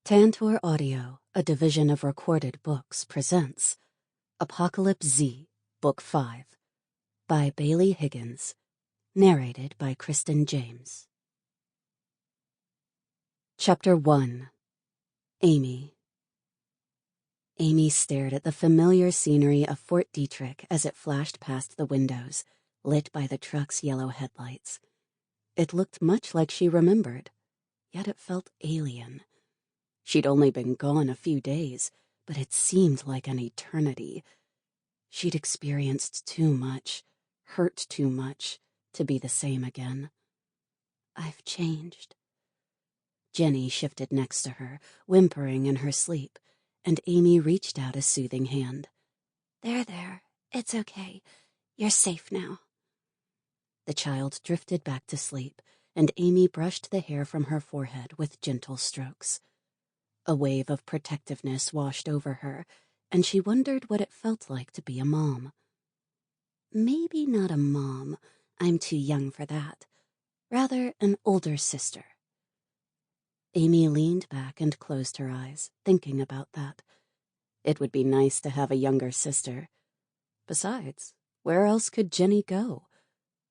Tantor Audio, a division of Recorded Books, presents Apocalypse Z, Book 5, by Baileigh Higgins, narrated by Kristin James. Chapter 1. Amy. Amy stared at the familiar scenery of Fort Detrick as it flashed past the windows, lit by the truck's yellow headlights. It looked much like she remembered, yet it felt alien. She'd only been gone a few days, but it seemed like an eternity. She'd experienced too much, hurt too much, to be the same again. I've changed. Jenny shifted next to her, whimpering in her sleep, and Amy reached out a soothing hand. There, it's okay. You're safe now. The child drifted back to sleep, and Amy brushed the hair from her forehead with gentle strokes. A wave of protectiveness washed over her, and she wondered what it felt like to be a mom. Maybe not a mom. I'm too young for that. Rather, an older sister. Amy leaned back and closed her eyes, thinking about that. It would be nice to have a younger sister. Besides, where else could Jenny go?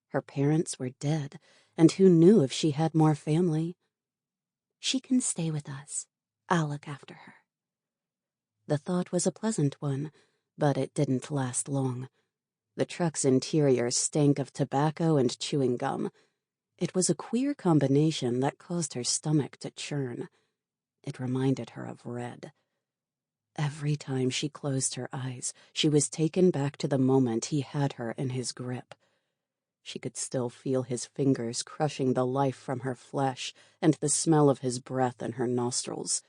Her parents were dead, and who knew if she had more family? She can stay with us. I'll look after her. The thought was a pleasant one, but it didn't last long. The truck's interior stank of tobacco and chewing gum. It was a queer combination that caused her stomach to churn. It reminded her of Red. Every time she closed her eyes, she was taken back to the moment he had her in his grip. She could still feel his fingers crushing the life from her flesh and the smell of his breath in her nostrils.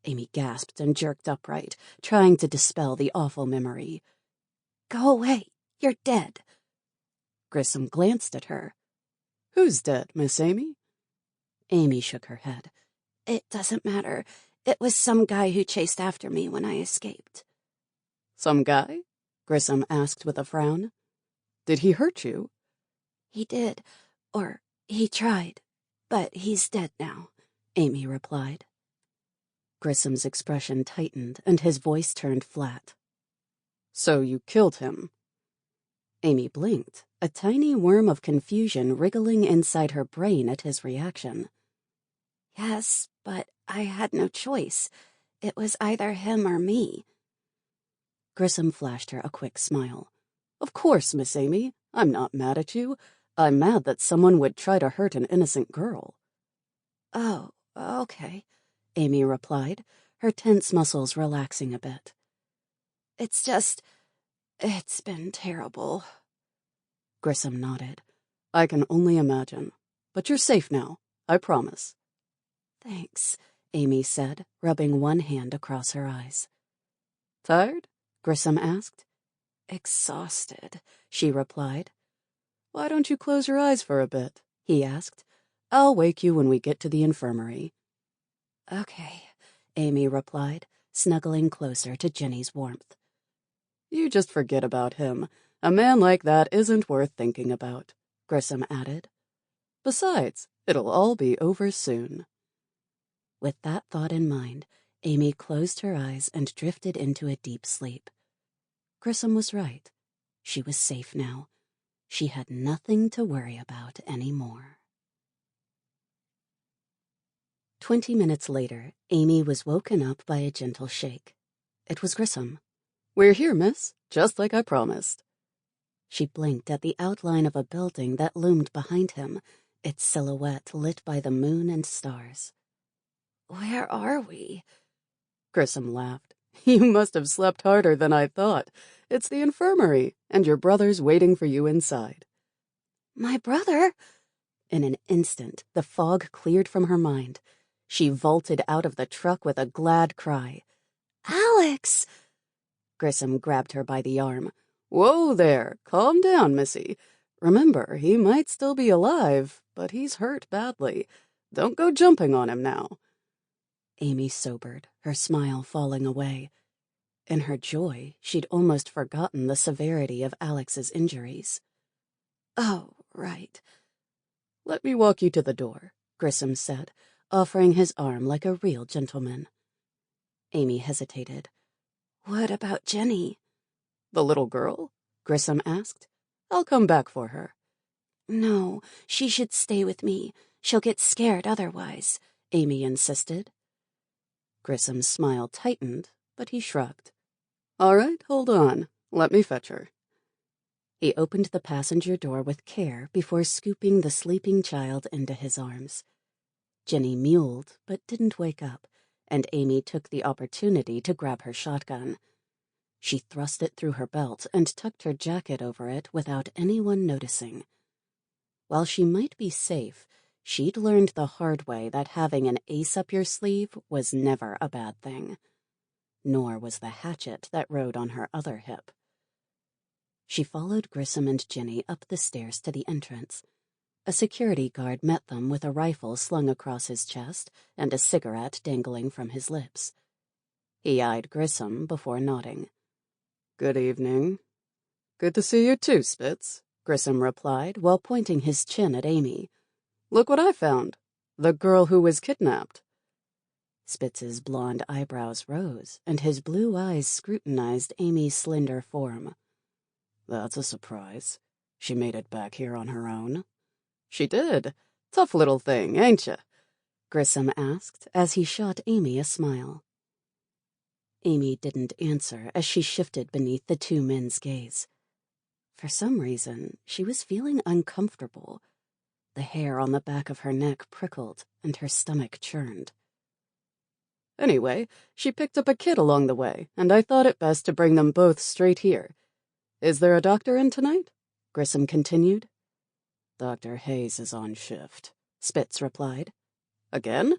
Amy gasped and jerked upright, trying to dispel the awful memory. Go away. You're dead. Grissom glanced at her. Who's dead, Miss Amy? Amy shook her head. It doesn't matter. It was some guy who chased after me when I escaped. Some guy? Grissom asked with a frown. Did he hurt you? He did. Or he tried. But he's dead now, Amy replied. Grissom's expression tightened, and his voice turned flat. So you killed him? Amy blinked, a tiny worm of confusion wriggling inside her brain at his reaction. Yes, but I had no choice. It was either him or me. Grissom flashed her a quick smile. Of course, Miss Amy. I'm not mad at you. I'm mad that someone would try to hurt an innocent girl. Oh, okay, Amy replied, her tense muscles relaxing a bit. It's been terrible. Grissom nodded. I can only imagine. But you're safe now, I promise. Thanks, Amy said, rubbing one hand across her eyes. Tired? Grissom asked. Exhausted, she replied. Why don't you close your eyes for a bit? He asked. I'll wake you when we get to the infirmary. Okay, Amy replied, snuggling closer to Jenny's warmth. You just forget about him. A man like that isn't worth thinking about, Grissom added. Besides, it'll all be over soon. With that thought in mind, Amy closed her eyes and drifted into a deep sleep. Grissom was right. She was safe now. She had nothing to worry about anymore. 20 minutes later, Amy was woken up by a gentle shake. It was Grissom. We're here, miss, just like I promised. She blinked at the outline of a building that loomed behind him, its silhouette lit by the moon and stars. Where are we? Grissom laughed. You must have slept harder than I thought. It's the infirmary, and your brother's waiting for you inside. My brother? In an instant, the fog cleared from her mind. She vaulted out of the truck with a glad cry. Alex! Grissom grabbed her by the arm. Whoa there, calm down, missy. Remember, he might still be alive, but he's hurt badly. Don't go jumping on him now. Amy sobered, her smile falling away. In her joy, she'd almost forgotten the severity of Alex's injuries. Oh, right. Let me walk you to the door, Grissom said, offering his arm like a real gentleman. Amy hesitated. "What about Jenny?" "The little girl?" Grissom asked. "I'll come back for her." "No, she should stay with me. She'll get scared otherwise," Amy insisted. Grissom's smile tightened, but he shrugged. "All right, hold on. Let me fetch her." He opened the passenger door with care before scooping the sleeping child into his arms. Jenny mewled, but didn't wake up, and Amy took the opportunity to grab her shotgun. She thrust it through her belt and tucked her jacket over it without anyone noticing. While she might be safe, she'd learned the hard way that having an ace up your sleeve was never a bad thing. Nor was the hatchet that rode on her other hip. She followed Grissom and Jenny up the stairs to the entrance. A security guard met them with a rifle slung across his chest and a cigarette dangling from his lips. He eyed Grissom before nodding. "Good evening." "Good to see you too, Spitz," Grissom replied while pointing his chin at Amy. "Look what I found. The girl who was kidnapped." Spitz's blonde eyebrows rose, and his blue eyes scrutinized Amy's slender form. "That's a surprise. She made it back here on her own." "She did. Tough little thing, ain't ya?" Grissom asked as he shot Amy a smile. Amy didn't answer as she shifted beneath the two men's gaze. For some reason, she was feeling uncomfortable. The hair on the back of her neck prickled and her stomach churned. "Anyway, she picked up a kid along the way, and I thought it best to bring them both straight here. Is there a doctor in tonight?" Grissom continued. "Dr. Hayes is on shift," Spitz replied. "Again?"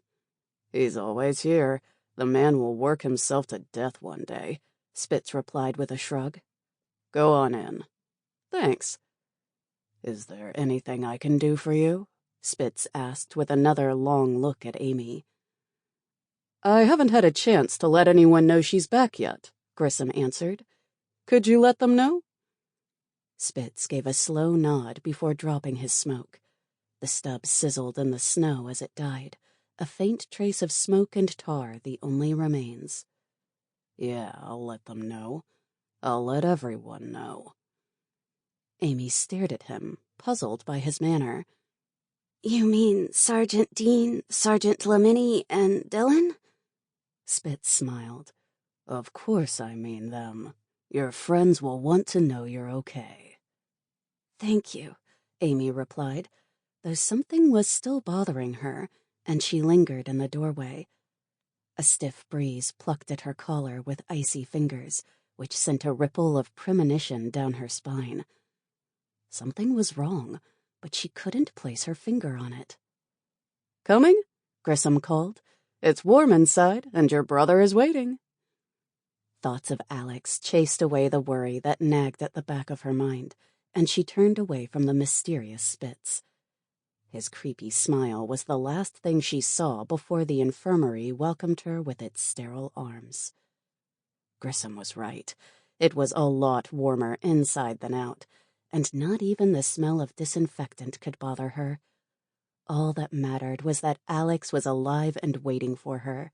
"He's always here. The man will work himself to death one day," Spitz replied with a shrug. "Go on in." "Thanks." "Is there anything I can do for you?" Spitz asked with another long look at Amy. "I haven't had a chance to let anyone know she's back yet," Grissom answered. "Could you let them know?" Spitz gave a slow nod before dropping his smoke. The stub sizzled in the snow as it died, a faint trace of smoke and tar the only remains. "Yeah, I'll let them know. I'll let everyone know." Amy stared at him, puzzled by his manner. "You mean Sergeant Dean, Sergeant Lamini, and Dylan?" Spitz smiled. "Of course I mean them. Your friends will want to know you're okay." "Thank you," Amy replied, though something was still bothering her, and she lingered in the doorway. A stiff breeze plucked at her collar with icy fingers, which sent a ripple of premonition down her spine. Something was wrong, but she couldn't place her finger on it. "Coming?" Grissom called. "It's warm inside, and your brother is waiting." Thoughts of Alex chased away the worry that nagged at the back of her mind, and she turned away from the mysterious Spitz. His creepy smile was the last thing she saw before the infirmary welcomed her with its sterile arms. Grissom was right. It was a lot warmer inside than out, and not even the smell of disinfectant could bother her. All that mattered was that Alex was alive and waiting for her.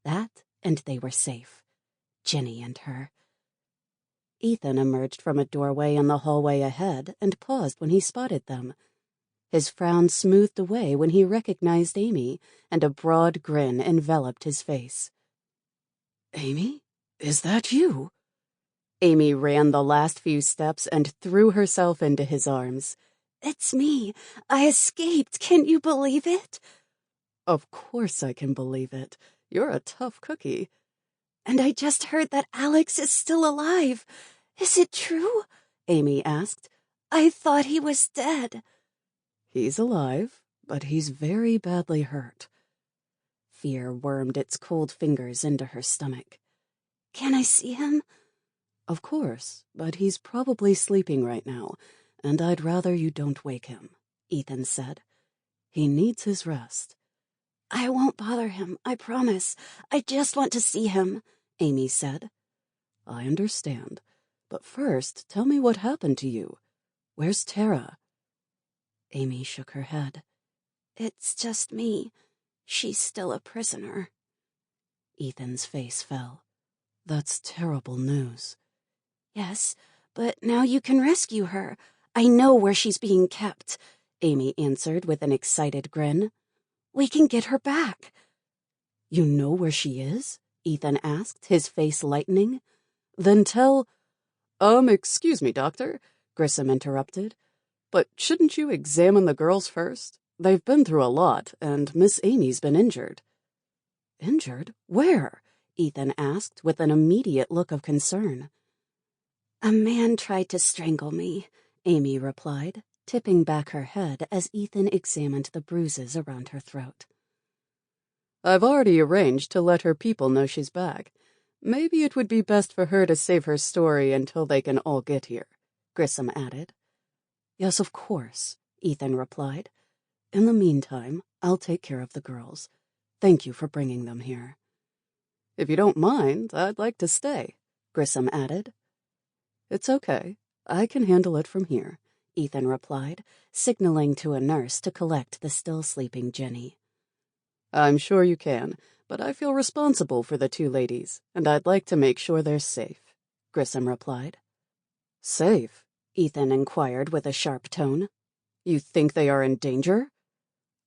That, and they were safe. Jenny and her. Ethan emerged from a doorway in the hallway ahead and paused when he spotted them. His frown smoothed away when he recognized Amy, and a broad grin enveloped his face. "Amy, is that you?" Amy ran the last few steps and threw herself into his arms. "It's me. I escaped. Can you believe it?" "Of course I can believe it. You're a tough cookie." "And I just heard that Alex is still alive. Is it true?" Amy asked. "I thought he was dead." "He's alive, but he's very badly hurt." Fear wormed its cold fingers into her stomach. "Can I see him?" "Of course, but he's probably sleeping right now, and I'd rather you don't wake him," Ethan said. "He needs his rest." "I won't bother him, I promise. I just want to see him," Amy said. "I understand. But first, tell me what happened to you. Where's Tara?" Amy shook her head. "It's just me. She's still a prisoner. Ethan's face fell. That's terrible news. Yes, but now you can rescue her. I know where she's being kept, Amy answered with an excited grin. We can get her back. You know where she is? Ethan asked, his face lightening. Then tell— Excuse me, Doctor, Grissom interrupted. But shouldn't you examine the girls first? They've been through a lot, and Miss Amy's been injured. Injured? Where? Ethan asked with an immediate look of concern. A man tried to strangle me, Amy replied, tipping back her head as Ethan examined the bruises around her throat. I've already arranged to let her people know she's back. Maybe it would be best for her to save her story until they can all get here, Grissom added. Yes, of course, Ethan replied. In the meantime, I'll take care of the girls. Thank you for bringing them here. If you don't mind, I'd like to stay, Grissom added. It's okay. I can handle it from here, Ethan replied, signaling to a nurse to collect the still sleeping Jenny. I'm sure you can, but I feel responsible for the two ladies, and I'd like to make sure they're safe, Grissom replied. Safe? Ethan inquired with a sharp tone. You think they are in danger?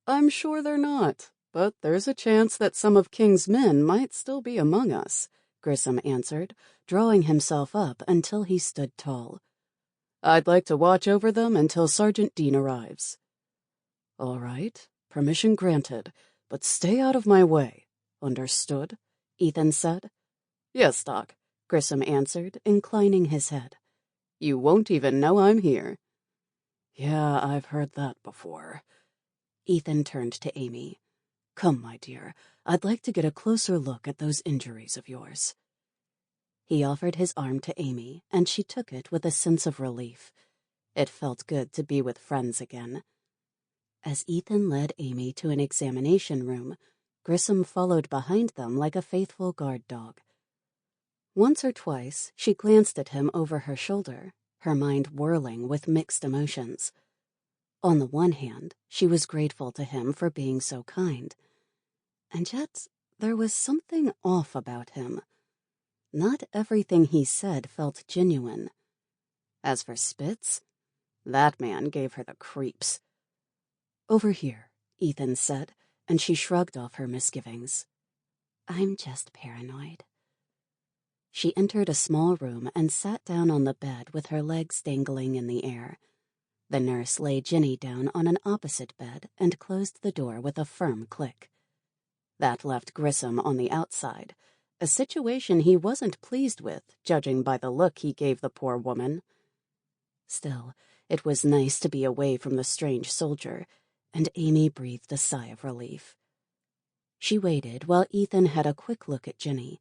I'm sure they're not, but there's a chance that some of King's men might still be among us, Grissom answered, drawing himself up until he stood tall. I'd like to watch over them until Sergeant Dean arrives. All right, permission granted, but stay out of my way. Understood? Ethan said. Yes, Doc, Grissom answered, inclining his head. You won't even know I'm here. Yeah, I've heard that before. Ethan turned to Amy. Come, my dear, I'd like to get a closer look at those injuries of yours. He offered his arm to Amy, and she took it with a sense of relief. It felt good to be with friends again. As Ethan led Amy to an examination room, Grissom followed behind them like a faithful guard dog. Once or twice, she glanced at him over her shoulder, her mind whirling with mixed emotions. On the one hand, she was grateful to him for being so kind. And yet, there was something off about him. Not everything he said felt genuine. As for Spitz, that man gave her the creeps. Over here, Ethan said, and she shrugged off her misgivings. I'm just paranoid. She entered a small room and sat down on the bed with her legs dangling in the air. The nurse laid Jenny down on an opposite bed and closed the door with a firm click. That left Grissom on the outside, a situation he wasn't pleased with, judging by the look he gave the poor woman. Still, it was nice to be away from the strange soldier, and Amy breathed a sigh of relief. She waited while Ethan had a quick look at Jenny.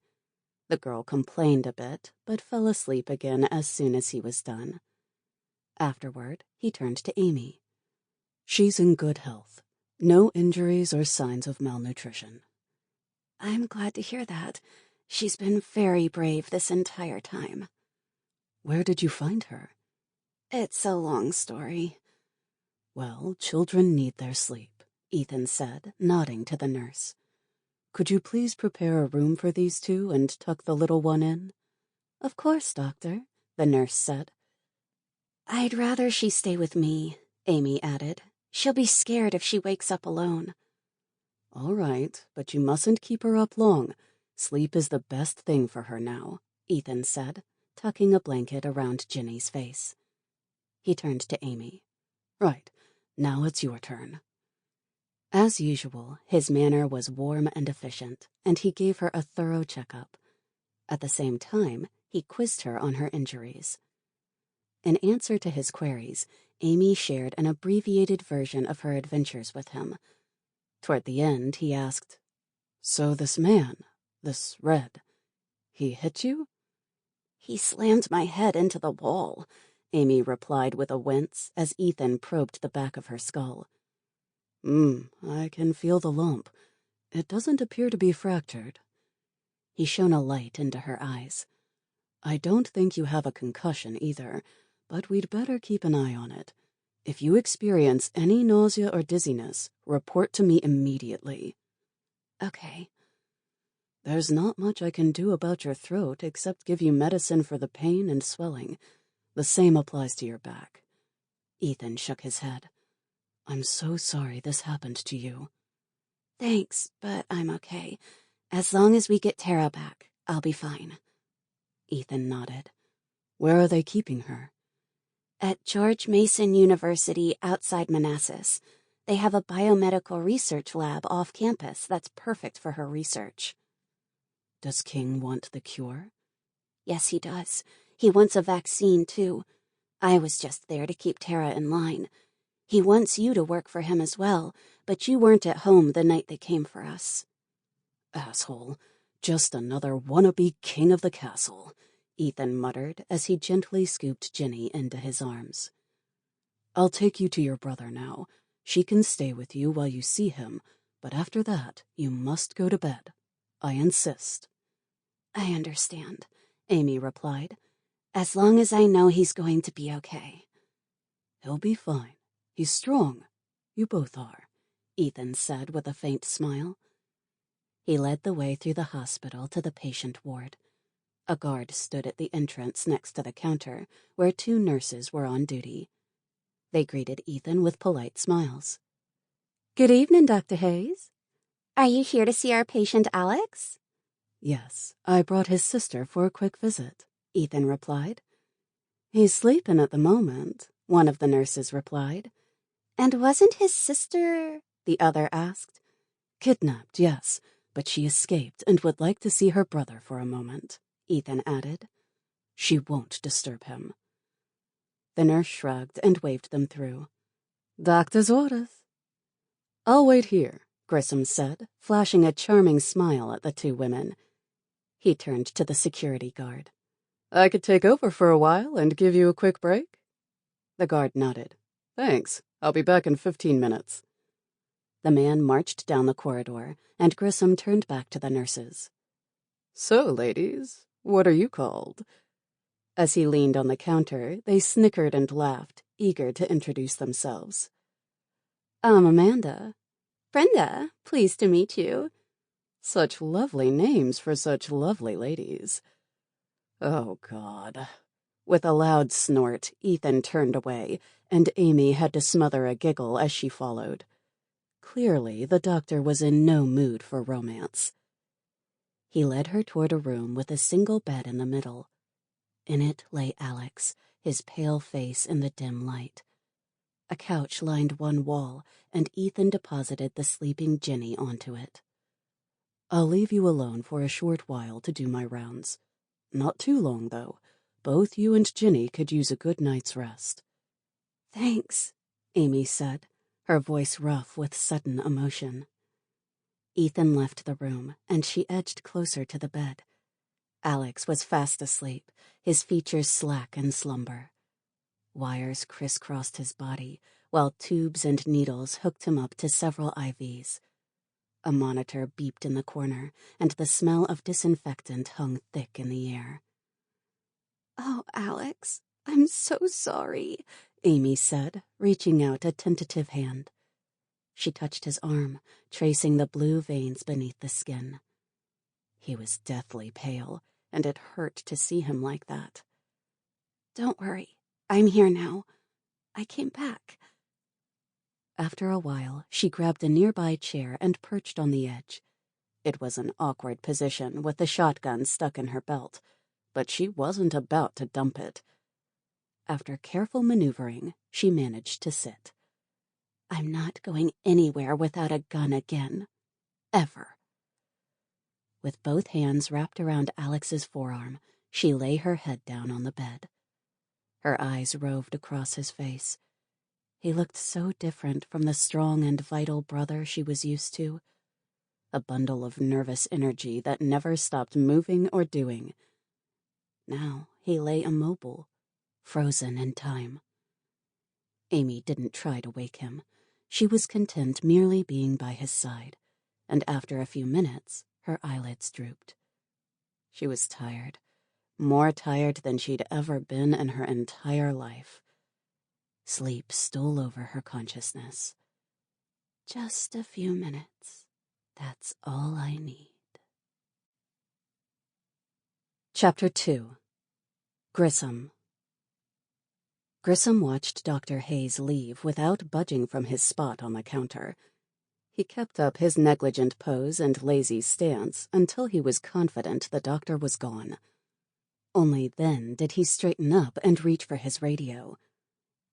The girl complained a bit, but fell asleep again as soon as he was done. Afterward, he turned to Amy. She's in good health. No injuries or signs of malnutrition. I'm glad to hear that. She's been very brave this entire time. Where did you find her? It's a long story. Well, children need their sleep, Ethan said, nodding to the nurse. Could you please prepare a room for these two and tuck the little one in? Of course, Doctor, the nurse said. I'd rather she stay with me, Amy added. She'll be scared if she wakes up alone. All right, but you mustn't keep her up long. Sleep is the best thing for her now, Ethan said, tucking a blanket around Jenny's face. He turned to Amy. Right, now it's your turn. As usual, his manner was warm and efficient, and he gave her a thorough checkup. At the same time, he quizzed her on her injuries. In answer to his queries, Amy shared an abbreviated version of her adventures with him. Toward the end, he asked, So this man, this Red, he hit you? He slammed my head into the wall, Amy replied with a wince as Ethan probed the back of her skull. I can feel the lump. It doesn't appear to be fractured. He shone a light into her eyes. I don't think you have a concussion either, but we'd better keep an eye on it. If you experience any nausea or dizziness, report to me immediately. Okay. There's not much I can do about your throat except give you medicine for the pain and swelling. The same applies to your back. Ethan shook his head. I'm so sorry this happened to you. Thanks, but I'm okay. As long as we get Tara back, I'll be fine. Ethan nodded. Where are they keeping her? At George Mason University outside Manassas. They have a biomedical research lab off campus that's perfect for her research. Does King want the cure? Yes, he does. He wants a vaccine, too. I was just there to keep Tara in line. He wants you to work for him as well, but you weren't at home the night they came for us. Asshole. Just another wannabe king of the castle, Ethan muttered as he gently scooped Ginny into his arms. I'll take you to your brother now. She can stay with you while you see him, but after that, you must go to bed. I insist. I understand, Amy replied. As long as I know he's going to be okay. He'll be fine. He's strong. You both are, Ethan said with a faint smile. He led the way through the hospital to the patient ward. A guard stood at the entrance next to the counter, where 2 nurses were on duty. They greeted Ethan with polite smiles. Good evening, Dr. Hayes. Are you here to see our patient Alex? Yes, I brought his sister for a quick visit, Ethan replied. He's sleeping at the moment, one of the nurses replied. And wasn't his sister? The other asked. Kidnapped, yes, but she escaped and would like to see her brother for a moment, Ethan added. She won't disturb him. The nurse shrugged and waved them through. Doctor's orders. I'll wait here, Grissom said, flashing a charming smile at the 2 women. He turned to the security guard. I could take over for a while and give you a quick break? The guard nodded. Thanks. I'll be back in 15 minutes. The man marched down the corridor, and Grissom turned back to the nurses. So, ladies, what are you called? As he leaned on the counter, they snickered and laughed, eager to introduce themselves. I'm Amanda. Brenda, pleased to meet you. Such lovely names for such lovely ladies. Oh, God. With a loud snort, Ethan turned away, and Amy had to smother a giggle as she followed. Clearly, the doctor was in no mood for romance. He led her toward a room with a single bed in the middle. In it lay Alex, his pale face in the dim light. A couch lined one wall, and Ethan deposited the sleeping Ginny onto it. I'll leave you alone for a short while to do my rounds. Not too long, though. Both you and Ginny could use a good night's rest. Thanks, Amy said, her voice rough with sudden emotion. Ethan left the room, and she edged closer to the bed. Alex was fast asleep, his features slack in slumber. Wires crisscrossed his body, while tubes and needles hooked him up to several IVs. A monitor beeped in the corner, and the smell of disinfectant hung thick in the air. Oh, Alex, I'm so sorry, Amy said, reaching out a tentative hand. She touched his arm, tracing the blue veins beneath the skin. He was deathly pale, and it hurt to see him like that. Don't worry, I'm here now. I came back. After a while, she grabbed a nearby chair and perched on the edge. It was an awkward position with the shotgun stuck in her belt, but she wasn't about to dump it. After careful maneuvering, she managed to sit. I'm not going anywhere without a gun again. Ever. With both hands wrapped around Alex's forearm, she lay her head down on the bed. Her eyes roved across his face. He looked so different from the strong and vital brother she was used to. A bundle of nervous energy that never stopped moving or doing. Now he lay immobile, frozen in time. Amy didn't try to wake him. She was content merely being by his side, and after a few minutes, her eyelids drooped. She was tired, more tired than she'd ever been in her entire life. Sleep stole over her consciousness. Just a few minutes, That's all I need. Chapter 2. Grissom. Grissom watched Dr. Hayes leave without budging from his spot on the counter. He kept up his negligent pose and lazy stance until he was confident the doctor was gone. Only then did he straighten up and reach for his radio.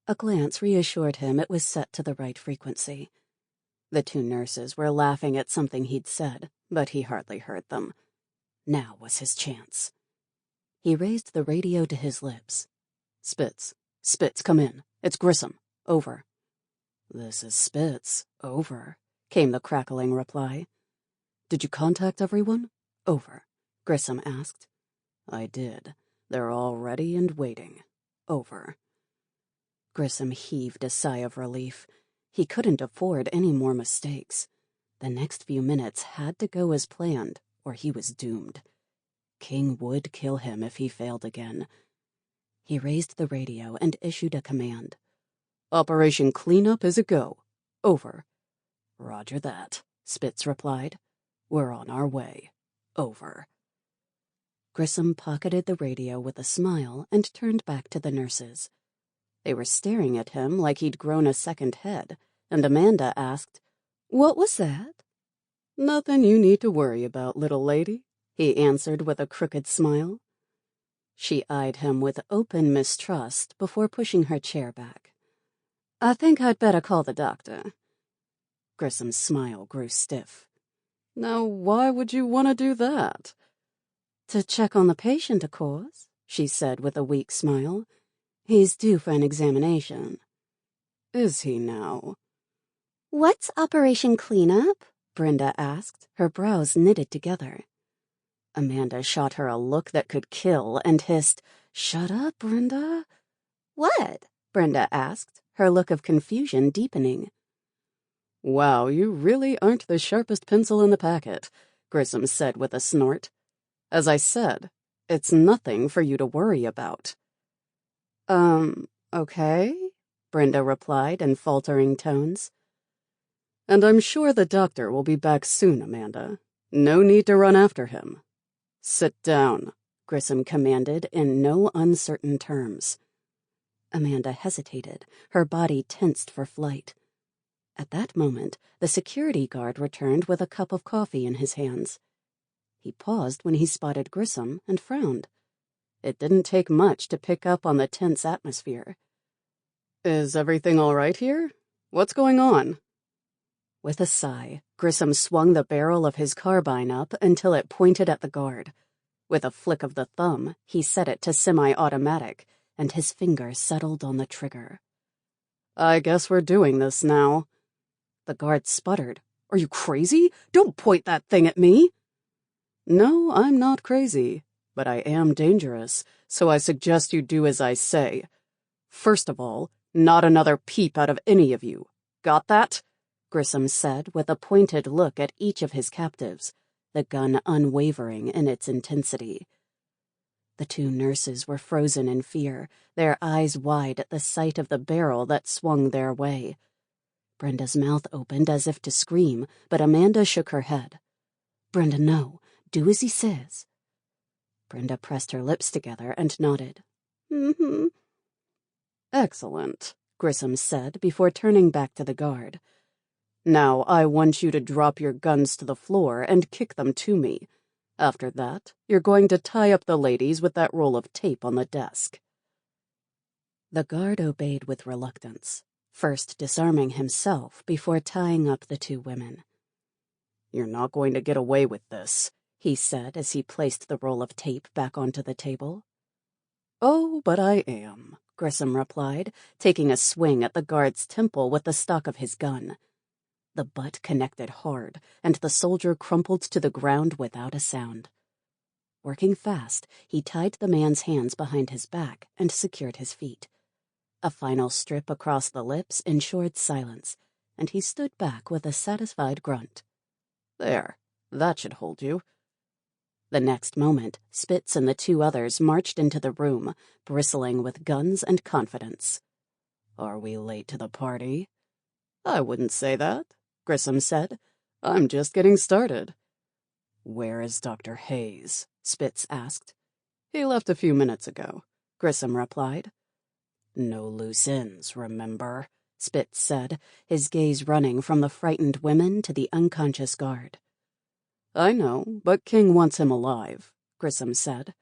A glance reassured him it was set to the right frequency. The two nurses were laughing at something he'd said, but he hardly heard them. Now was his chance. He raised the radio to his lips. Spitz, come in. It's Grissom. Over. This is Spitz. Over, came the crackling reply. Did you contact everyone? Over, Grissom asked. I did. They're all ready and waiting. Over. Grissom heaved a sigh of relief. He couldn't afford any more mistakes. The next few minutes had to go as planned, or he was doomed. King would kill him if he failed again. He raised the radio and issued a command. Operation Cleanup is a go. Over. Roger that, Spitz replied. We're on our way. Over. Grissom pocketed the radio with a smile and turned back to the nurses. They were staring at him like he'd grown a second head, and Amanda asked, What was that? Nothing you need to worry about, little lady, he answered with a crooked smile. She eyed him with open mistrust before pushing her chair back. I think I'd better call the doctor. Grissom's smile grew stiff. Now, why would you want to do that? To check on the patient, of course, she said with a weak smile. He's due for an examination. Is he now? What's Operation Cleanup? Brenda asked, her brows knitted together. Amanda shot her a look that could kill and hissed, Shut up, Brenda. What? Brenda asked, her look of confusion deepening. Wow, you really aren't the sharpest pencil in the packet, Grissom said with a snort. As I said, it's nothing for you to worry about. Okay, Brenda replied in faltering tones. And I'm sure the doctor will be back soon, Amanda. No need to run after him. Sit down, Grissom commanded in no uncertain terms. Amanda hesitated, her body tensed for flight. At that moment, the security guard returned with a cup of coffee in his hands. He paused when he spotted Grissom and frowned. It didn't take much to pick up on the tense atmosphere. Is everything all right here? What's going on? With a sigh, Grissom swung the barrel of his carbine up until it pointed at the guard. With a flick of the thumb, he set it to semi-automatic, and his finger settled on the trigger. I guess we're doing this now. The guard sputtered. Are you crazy? Don't point that thing at me. No, I'm not crazy, but I am dangerous, so I suggest you do as I say. First of all, not another peep out of any of you. Got that? Grissom said with a pointed look at each of his captives, the gun unwavering in its intensity. The two nurses were frozen in fear, their eyes wide at the sight of the barrel that swung their way. Brenda's mouth opened as if to scream, but Amanda shook her head. Brenda, no. Do as he says. Brenda pressed her lips together and nodded. Mm-hmm. Excellent, Grissom said before turning back to the guard. Now I want you to drop your guns to the floor and kick them to me. After that, you're going to tie up the ladies with that roll of tape on the desk. The guard obeyed with reluctance, first disarming himself before tying up the two women. You're not going to get away with this, he said as he placed the roll of tape back onto the table. Oh, but I am, Grissom replied, taking a swing at the guard's temple with the stock of his gun. The butt connected hard, and the soldier crumpled to the ground without a sound. Working fast, he tied the man's hands behind his back and secured his feet. A final strip across the lips ensured silence, and he stood back with a satisfied grunt. There, that should hold you. The next moment, Spitz and the two others marched into the room, bristling with guns and confidence. Are we late to the party? I wouldn't say that, Grissom said. I'm just getting started." "Where is Dr. Hayes?" Spitz asked. "He left a few minutes ago," Grissom replied. "No loose ends, remember?" Spitz said, his gaze running from the frightened women to the unconscious guard. "I know, but King wants him alive," Grissom said.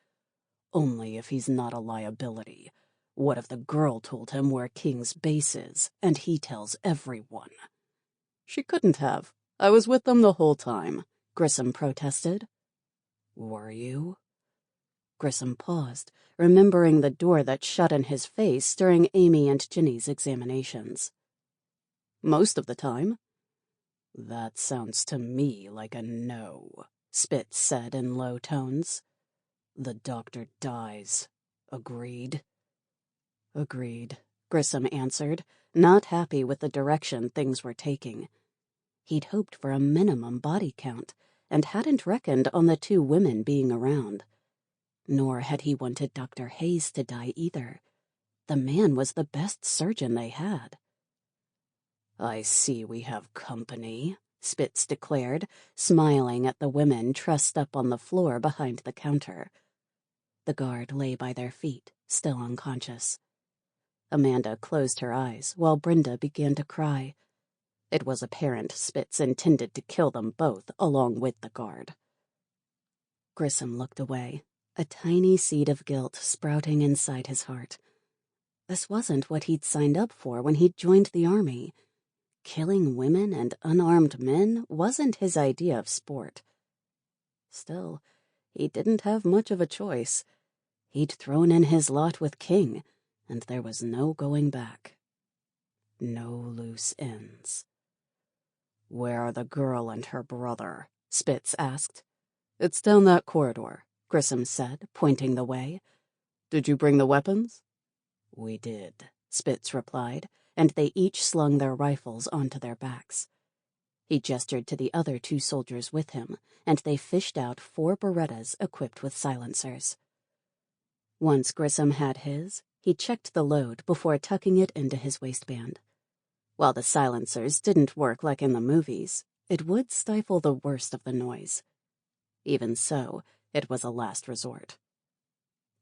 "Only if he's not a liability. What if the girl told him where King's base is, and he tells everyone?" "She couldn't have. I was with them the whole time," Grissom protested. "Were you?" Grissom paused, remembering the door that shut in his face during Amy and Ginny's examinations. "Most of the time." "That sounds to me like a no," Spitz said in low tones. "The doctor dies. Agreed?" "Agreed," Grissom answered, not happy with the direction things were taking. He'd hoped for a minimum body count, and hadn't reckoned on the 2 women being around. Nor had he wanted Dr. Hayes to die either. The man was the best surgeon they had. "I see we have company," Spitz declared, smiling at the women trussed up on the floor behind the counter. The guard lay by their feet, still unconscious. Amanda closed her eyes while Brenda began to cry. It was apparent Spitz intended to kill them both along with the guard. Grissom looked away, a tiny seed of guilt sprouting inside his heart. This wasn't what he'd signed up for when he'd joined the army. Killing women and unarmed men wasn't his idea of sport. Still, he didn't have much of a choice. He'd thrown in his lot with King, and there was no going back. No loose ends. "Where are the girl and her brother?" Spitz asked. "It's down that corridor," Grissom said, pointing the way. "Did you bring the weapons?" "We did," Spitz replied, and they each slung their rifles onto their backs. He gestured to the other 2 soldiers with him, and they fished out 4 Berettas equipped with silencers. Once Grissom had his, he checked the load before tucking it into his waistband. While the silencers didn't work like in the movies, it would stifle the worst of the noise. Even so, it was a last resort.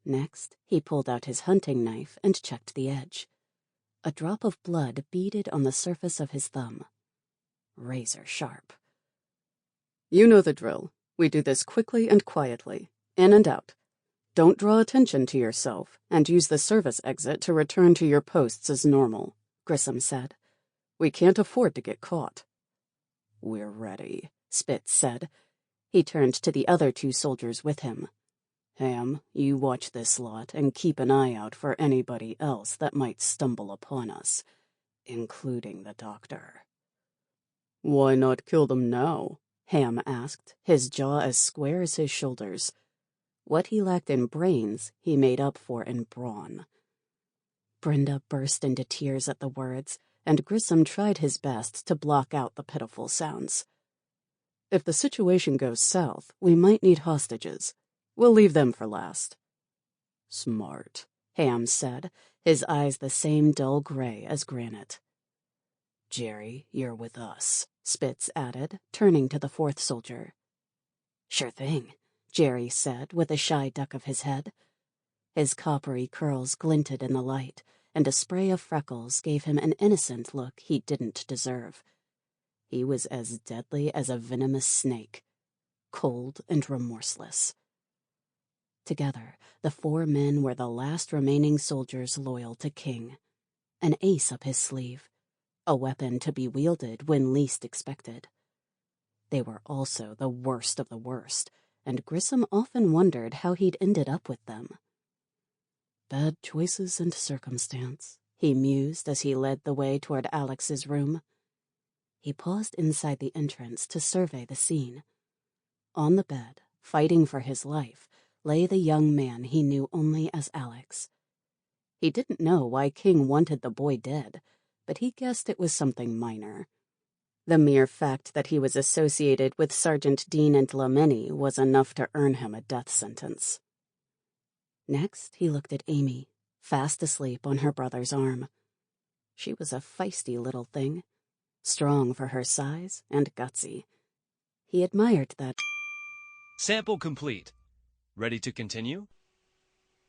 Next, he pulled out his hunting knife and checked the edge. A drop of blood beaded on the surface of his thumb. Razor sharp. "You know the drill. We do this quickly and quietly, in and out. Don't draw attention to yourself, and use the service exit to return to your posts as normal," Grissom said. "We can't afford to get caught." "We're ready," Spitz said. He turned to the other 2 soldiers with him. "Ham, you watch this lot and keep an eye out for anybody else that might stumble upon us, including the doctor." "Why not kill them now?" Ham asked, his jaw as square as his shoulders. What he lacked in brains, he made up for in brawn. Brenda burst into tears at the words, and Grissom tried his best to block out the pitiful sounds. "If the situation goes south, we might need hostages. We'll leave them for last." "Smart," Ham said, his eyes the same dull gray as granite. "Jerry, you're with us," Spitz added, turning to the 4th soldier. "Sure thing," Jerry said with a shy duck of his head. His coppery curls glinted in the light, and a spray of freckles gave him an innocent look he didn't deserve. He was as deadly as a venomous snake, cold and remorseless. Together, the 4 men were the last remaining soldiers loyal to King. An ace up his sleeve, a weapon to be wielded when least expected. They were also the worst of the worst, and Grissom often wondered how he'd ended up with them. "Bad choices and circumstance," he mused as he led the way toward Alex's room. He paused inside the entrance to survey the scene. On the bed, fighting for his life, lay the young man he knew only as Alex. He didn't know why King wanted the boy dead, but he guessed it was something minor. The mere fact that he was associated with Sergeant Dean and Lameni was enough to earn him a death sentence. Next, he looked at Amy, fast asleep on her brother's arm. She was a feisty little thing, strong for her size and gutsy, He admired that. Sample complete. Ready to continue?